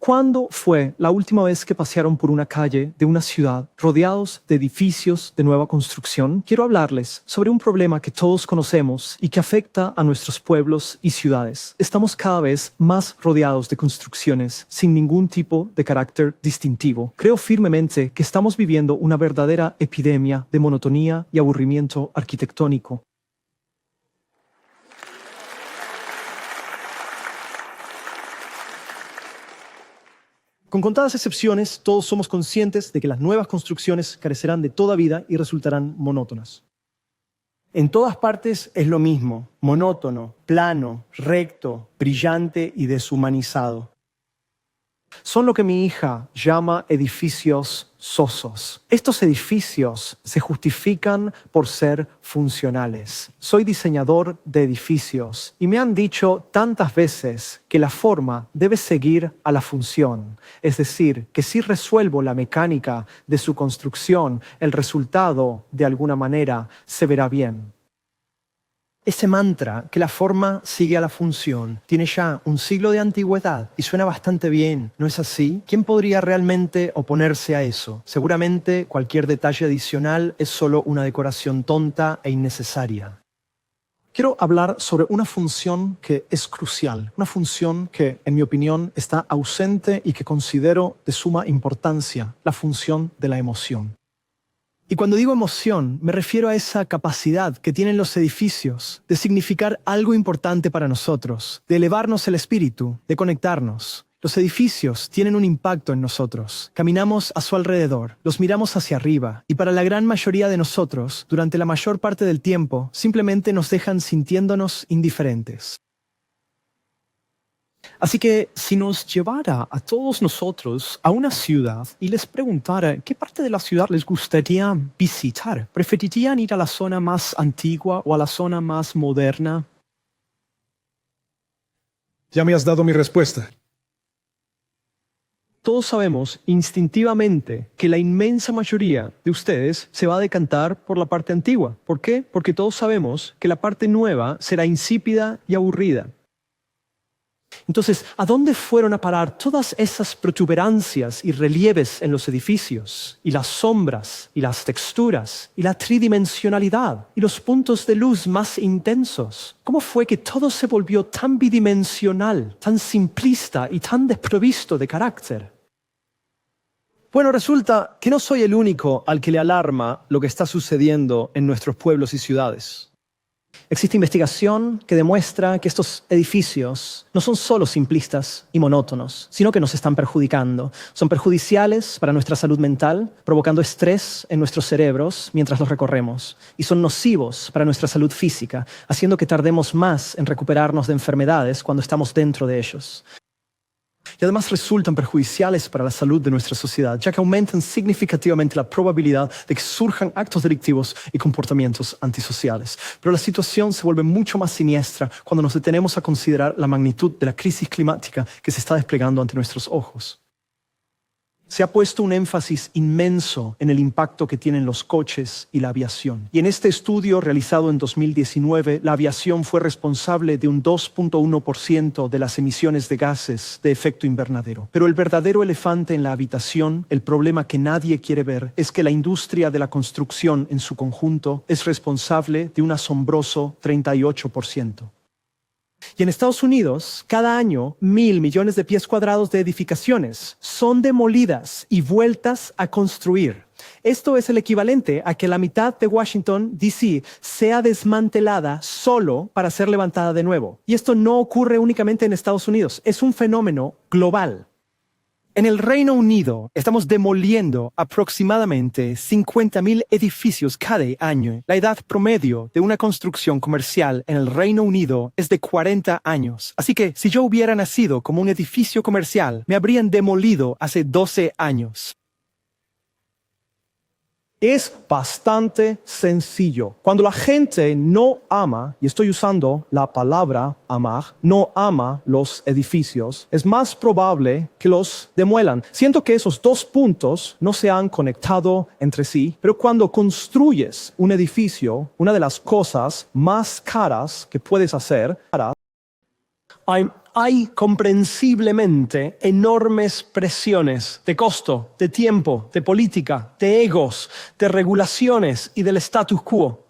¿Cuándo fue la última vez que pasearon por una calle de una ciudad rodeados de edificios de nueva construcción? Quiero hablarles sobre un problema que todos conocemos y que afecta a nuestros pueblos y ciudades. Estamos cada vez más rodeados de construcciones sin ningún tipo de carácter distintivo. Creo firmemente que estamos viviendo una verdadera epidemia de monotonía y aburrimiento arquitectónico. Con contadas excepciones, todos somos conscientes de que las nuevas construcciones carecerán de toda vida y resultarán monótonas. En todas partes es lo mismo, monótono, plano, recto, brillante y deshumanizado. Son lo que mi hija llama edificios sosos. Estos edificios se justifican por ser funcionales. Soy diseñador de edificios y me han dicho tantas veces que la forma debe seguir a la función. Es decir, que si resuelvo la mecánica de su construcción, el resultado, de alguna manera, se verá bien. Ese mantra, que la forma sigue a la función, tiene ya un siglo de antigüedad y suena bastante bien, ¿no es así? ¿Quién podría realmente oponerse a eso? Seguramente cualquier detalle adicional es solo una decoración tonta e innecesaria. Quiero hablar sobre una función que es crucial, una función que, en mi opinión, está ausente y que considero de suma importancia, la función de la emoción. Y cuando digo emoción, me refiero a esa capacidad que tienen los edificios de significar algo importante para nosotros, de elevarnos el espíritu, de conectarnos. Los edificios tienen un impacto en nosotros. Caminamos a su alrededor, los miramos hacia arriba, y para la gran mayoría de nosotros, durante la mayor parte del tiempo, simplemente nos dejan sintiéndonos indiferentes. Así que si nos llevara a todos nosotros a una ciudad y les preguntara qué parte de la ciudad les gustaría visitar, ¿preferirían ir a la zona más antigua o a la zona más moderna? Ya me has dado mi respuesta. Todos sabemos instintivamente que la inmensa mayoría de ustedes se va a decantar por la parte antigua. ¿Por qué? Porque todos sabemos que la parte nueva será insípida y aburrida. Entonces, ¿a dónde fueron a parar todas esas protuberancias y relieves en los edificios? Y las sombras, y las texturas, y la tridimensionalidad, y los puntos de luz más intensos. ¿Cómo fue que todo se volvió tan bidimensional, tan simplista y tan desprovisto de carácter? Bueno, resulta que no soy el único al que le alarma lo que está sucediendo en nuestros pueblos y ciudades. Existe investigación que demuestra que estos edificios no son solo simplistas y monótonos, sino que nos están perjudicando. Son perjudiciales para nuestra salud mental, provocando estrés en nuestros cerebros mientras los recorremos. Y son nocivos para nuestra salud física, haciendo que tardemos más en recuperarnos de enfermedades cuando estamos dentro de ellos. Y además resultan perjudiciales para la salud de nuestra sociedad, ya que aumentan significativamente la probabilidad de que surjan actos delictivos y comportamientos antisociales. Pero la situación se vuelve mucho más siniestra cuando nos detenemos a considerar la magnitud de la crisis climática que se está desplegando ante nuestros ojos. Se ha puesto un énfasis inmenso en el impacto que tienen los coches y la aviación. Y en este estudio realizado en 2019, la aviación fue responsable de un 2.1% de las emisiones de gases de efecto invernadero. Pero el verdadero elefante en la habitación, el problema que nadie quiere ver, es que la industria de la construcción en su conjunto es responsable de un asombroso 38%. Y en Estados Unidos, cada año, 1.000 millones de pies cuadrados de edificaciones son demolidas y vueltas a construir. Esto es el equivalente a que la mitad de Washington, D.C. sea desmantelada solo para ser levantada de nuevo. Y esto no ocurre únicamente en Estados Unidos, es un fenómeno global. En el Reino Unido estamos demoliendo aproximadamente 50.000 edificios cada año. La edad promedio de una construcción comercial en el Reino Unido es de 40 años. Así que si yo hubiera nacido como un edificio comercial, me habrían demolido hace 12 años. Es bastante sencillo. Cuando la gente no ama, y estoy usando la palabra amar, no ama los edificios, es más probable que los demuelan. Siento que esos dos puntos no se han conectado entre sí, pero cuando construyes un edificio, una de las cosas más caras que puedes hacer Hay comprensiblemente enormes presiones de costo, de tiempo, de política, de egos, de regulaciones y del status quo.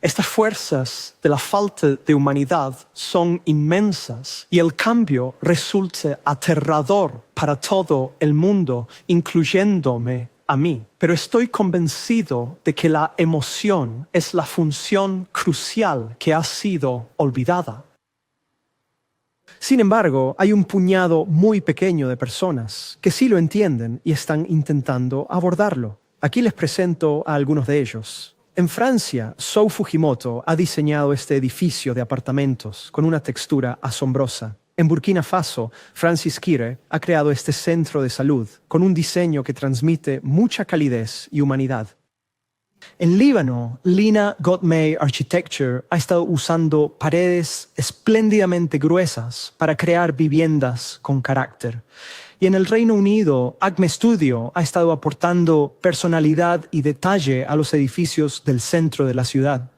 Estas fuerzas de la falta de humanidad son inmensas y el cambio resulta aterrador para todo el mundo, incluyéndome a mí. Pero estoy convencido de que la emoción es la función crucial que ha sido olvidada. Sin embargo, hay un puñado muy pequeño de personas que sí lo entienden y están intentando abordarlo. Aquí les presento a algunos de ellos. En Francia, Sou Fujimoto ha diseñado este edificio de apartamentos con una textura asombrosa. En Burkina Faso, Francis Kire ha creado este centro de salud con un diseño que transmite mucha calidez y humanidad. En Líbano, Lina Gottmey Architecture ha estado usando paredes espléndidamente gruesas para crear viviendas con carácter. Y en el Reino Unido, Acme Studio ha estado aportando personalidad y detalle a los edificios del centro de la ciudad.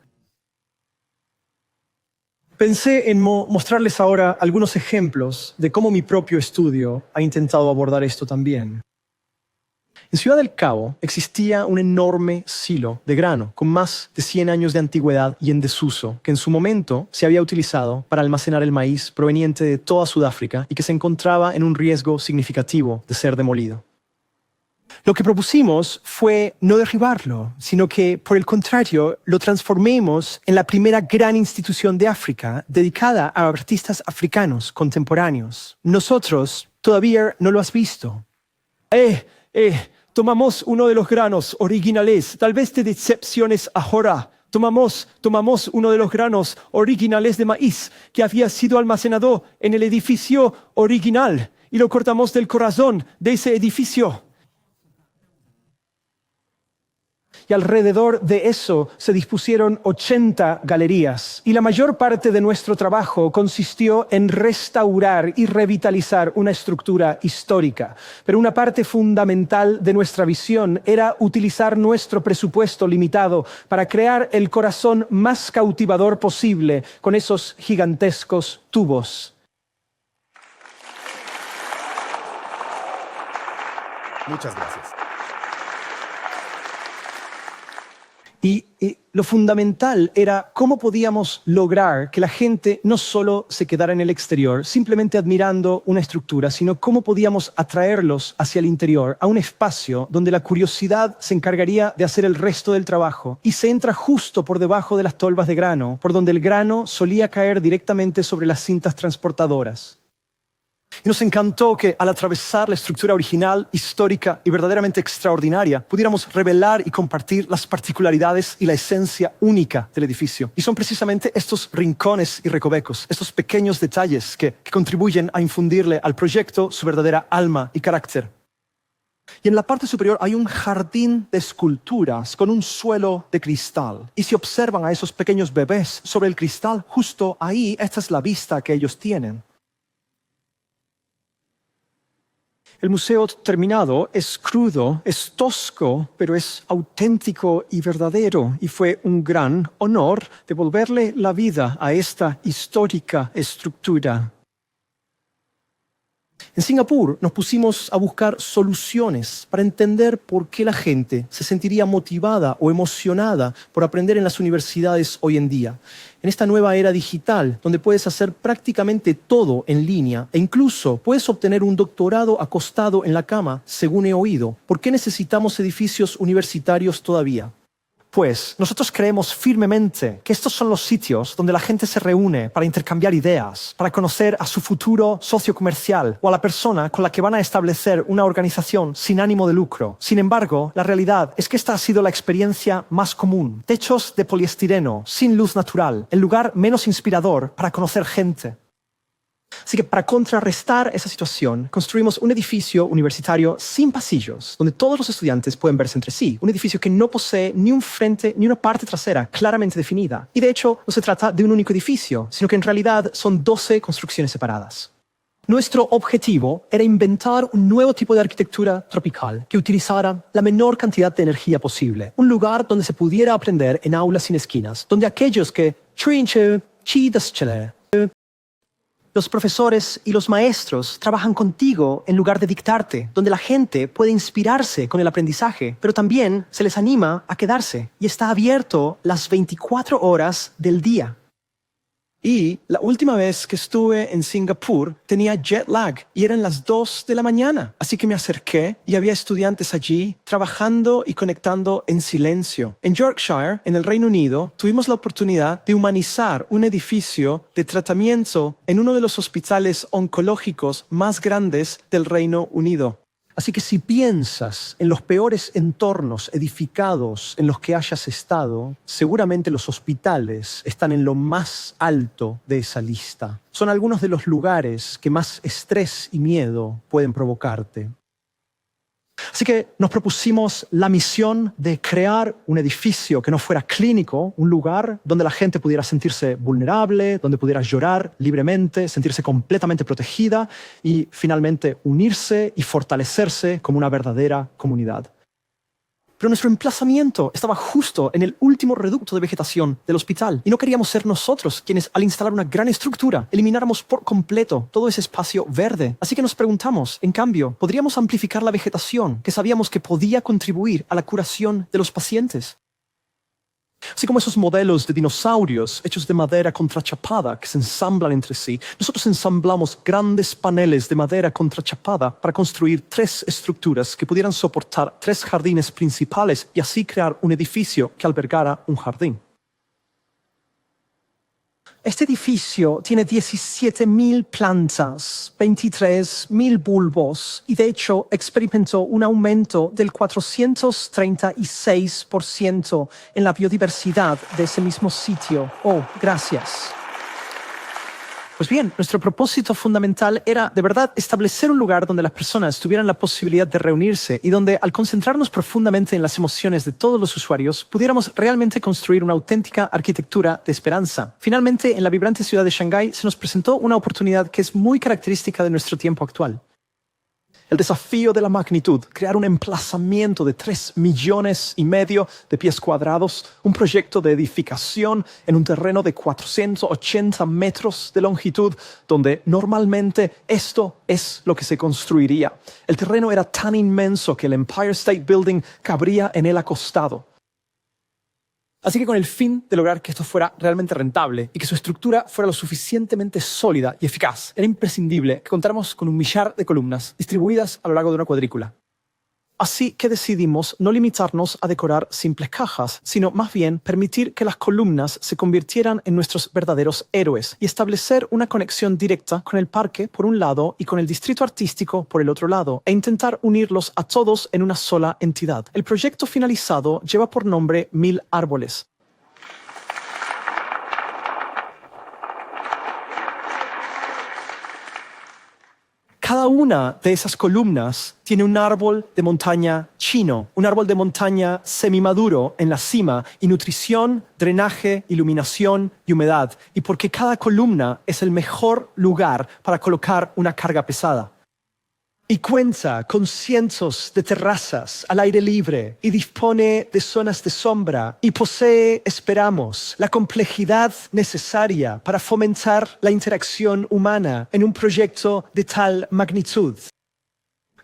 Pensé en mostrarles ahora algunos ejemplos de cómo mi propio estudio ha intentado abordar esto también. En Ciudad del Cabo existía un enorme silo de grano con más de 100 años de antigüedad y en desuso, que en su momento se había utilizado para almacenar el maíz proveniente de toda Sudáfrica y que se encontraba en un riesgo significativo de ser demolido. Lo que propusimos fue no derribarlo, sino que, por el contrario, lo transformemos en la primera gran institución de África dedicada a artistas africanos contemporáneos. Nosotros todavía no lo has visto. Tomamos uno de los granos originales, tal vez te decepciones ahora. Tomamos uno de los granos originales de maíz que había sido almacenado en el edificio original y lo cortamos del corazón de ese edificio. Y alrededor de eso se dispusieron 80 galerías. Y la mayor parte de nuestro trabajo consistió en restaurar y revitalizar una estructura histórica. Pero una parte fundamental de nuestra visión era utilizar nuestro presupuesto limitado para crear el corazón más cautivador posible con esos gigantescos tubos. Muchas gracias. Y lo fundamental era cómo podíamos lograr que la gente no solo se quedara en el exterior, simplemente admirando una estructura, sino cómo podíamos atraerlos hacia el interior, a un espacio donde la curiosidad se encargaría de hacer el resto del trabajo. Y se entra justo por debajo de las tolvas de grano, por donde el grano solía caer directamente sobre las cintas transportadoras. Y nos encantó que al atravesar la estructura original, histórica y verdaderamente extraordinaria, pudiéramos revelar y compartir las particularidades y la esencia única del edificio. Y son precisamente estos rincones y recovecos, estos pequeños detalles que contribuyen a infundirle al proyecto su verdadera alma y carácter. Y en la parte superior hay un jardín de esculturas con un suelo de cristal. Y si observan a esos pequeños bebés sobre el cristal, justo ahí, esta es la vista que ellos tienen. El museo terminado es crudo, es tosco, pero es auténtico y verdadero. Y fue un gran honor devolverle la vida a esta histórica estructura. En Singapur nos pusimos a buscar soluciones para entender por qué la gente se sentiría motivada o emocionada por aprender en las universidades hoy en día. En esta nueva era digital, donde puedes hacer prácticamente todo en línea e incluso puedes obtener un doctorado acostado en la cama, según he oído. ¿Por qué necesitamos edificios universitarios todavía? Pues nosotros creemos firmemente que estos son los sitios donde la gente se reúne para intercambiar ideas, para conocer a su futuro socio comercial o a la persona con la que van a establecer una organización sin ánimo de lucro. Sin embargo, la realidad es que esta ha sido la experiencia más común. Techos de poliestireno, sin luz natural, el lugar menos inspirador para conocer gente. Así que para contrarrestar esa situación, construimos un edificio universitario sin pasillos, donde todos los estudiantes pueden verse entre sí. Un edificio que no posee ni un frente ni una parte trasera claramente definida. Y de hecho, no se trata de un único edificio, sino que en realidad son 12 construcciones separadas. Nuestro objetivo era inventar un nuevo tipo de arquitectura tropical que utilizara la menor cantidad de energía posible. Un lugar donde se pudiera aprender en aulas sin esquinas, donde aquellos que Los profesores y los maestros trabajan contigo en lugar de dictarte, donde la gente puede inspirarse con el aprendizaje, pero también se les anima a quedarse y está abierto las 24 horas del día. Y la última vez que estuve en Singapur tenía jet lag y eran las 2 de la mañana. Así que me acerqué y había estudiantes allí trabajando y conectando en silencio. En Yorkshire, en el Reino Unido, tuvimos la oportunidad de humanizar un edificio de tratamiento en uno de los hospitales oncológicos más grandes del Reino Unido. Así que si piensas en los peores entornos edificados en los que hayas estado, seguramente los hospitales están en lo más alto de esa lista. Son algunos de los lugares que más estrés y miedo pueden provocarte. Así que nos propusimos la misión de crear un edificio que no fuera clínico, un lugar donde la gente pudiera sentirse vulnerable, donde pudiera llorar libremente, sentirse completamente protegida y finalmente unirse y fortalecerse como una verdadera comunidad. Pero nuestro emplazamiento estaba justo en el último reducto de vegetación del hospital y no queríamos ser nosotros quienes, al instalar una gran estructura, elimináramos por completo todo ese espacio verde. Así que nos preguntamos, en cambio, ¿podríamos amplificar la vegetación que sabíamos que podía contribuir a la curación de los pacientes? Así como esos modelos de dinosaurios hechos de madera contrachapada que se ensamblan entre sí, nosotros ensamblamos grandes paneles de madera contrachapada para construir 3 estructuras que pudieran soportar 3 jardines principales y así crear un edificio que albergara un jardín. Este edificio tiene 17.000 plantas, 23.000 bulbos y de hecho experimentó un aumento del 436% en la biodiversidad de ese mismo sitio. Oh, gracias. Pues bien, nuestro propósito fundamental era de verdad establecer un lugar donde las personas tuvieran la posibilidad de reunirse y donde, al concentrarnos profundamente en las emociones de todos los usuarios, pudiéramos realmente construir una auténtica arquitectura de esperanza. Finalmente, en la vibrante ciudad de Shanghái se nos presentó una oportunidad que es muy característica de nuestro tiempo actual. El desafío de la magnitud, crear un emplazamiento de 3,5 millones de pies cuadrados, un proyecto de edificación en un terreno de 480 metros de longitud, donde normalmente esto es lo que se construiría. El terreno era tan inmenso que el Empire State Building cabría en él acostado. Así que con el fin de lograr que esto fuera realmente rentable y que su estructura fuera lo suficientemente sólida y eficaz, era imprescindible que contáramos con 1 millar de columnas distribuidas a lo largo de una cuadrícula. Así que decidimos no limitarnos a decorar simples cajas, sino más bien permitir que las columnas se convirtieran en nuestros verdaderos héroes y establecer una conexión directa con el parque por un lado y con el distrito artístico por el otro lado, e intentar unirlos a todos en una sola entidad. El proyecto finalizado lleva por nombre 1000 árboles. Cada una de esas columnas tiene un árbol de montaña chino, un árbol de montaña semimaduro en la cima, y nutrición, drenaje, iluminación y humedad. Y porque cada columna es el mejor lugar para colocar una carga pesada. Y cuenta con cientos de terrazas al aire libre y dispone de zonas de sombra y posee, esperamos, la complejidad necesaria para fomentar la interacción humana en un proyecto de tal magnitud.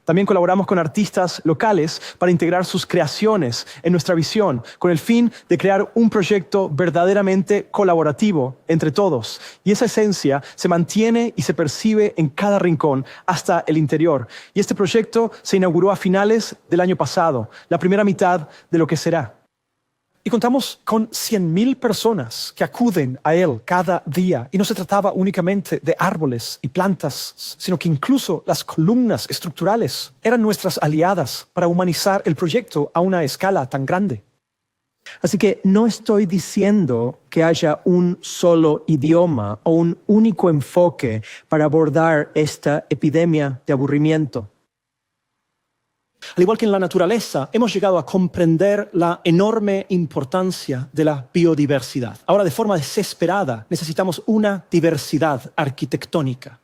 También colaboramos con artistas locales para integrar sus creaciones en nuestra visión, con el fin de crear un proyecto verdaderamente colaborativo entre todos. Y esa esencia se mantiene y se percibe en cada rincón hasta el interior. Y este proyecto se inauguró a finales del año pasado, la primera mitad de lo que será. Y contamos con 100.000 personas que acuden a él cada día. Y no se trataba únicamente de árboles y plantas, sino que incluso las columnas estructurales eran nuestras aliadas para humanizar el proyecto a una escala tan grande. Así que no estoy diciendo que haya un solo idioma o un único enfoque para abordar esta epidemia de aburrimiento. Al igual que en la naturaleza, hemos llegado a comprender la enorme importancia de la biodiversidad. Ahora, de forma desesperada, necesitamos una diversidad arquitectónica.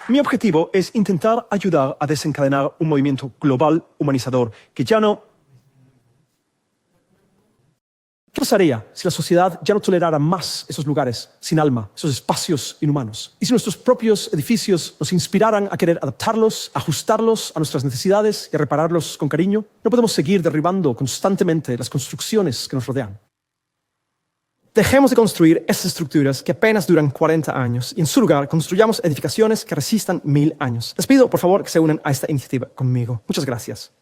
Mi objetivo es intentar ayudar a desencadenar un movimiento global humanizador que ya no ¿Qué pasaría si la sociedad ya no tolerara más esos lugares sin alma, esos espacios inhumanos? ¿Y si nuestros propios edificios nos inspiraran a querer adaptarlos, ajustarlos a nuestras necesidades y a repararlos con cariño? No podemos seguir derribando constantemente las construcciones que nos rodean. Dejemos de construir esas estructuras que apenas duran 40 años y en su lugar construyamos edificaciones que resistan 1000 años. Les pido, por favor, que se unan a esta iniciativa conmigo. Muchas gracias.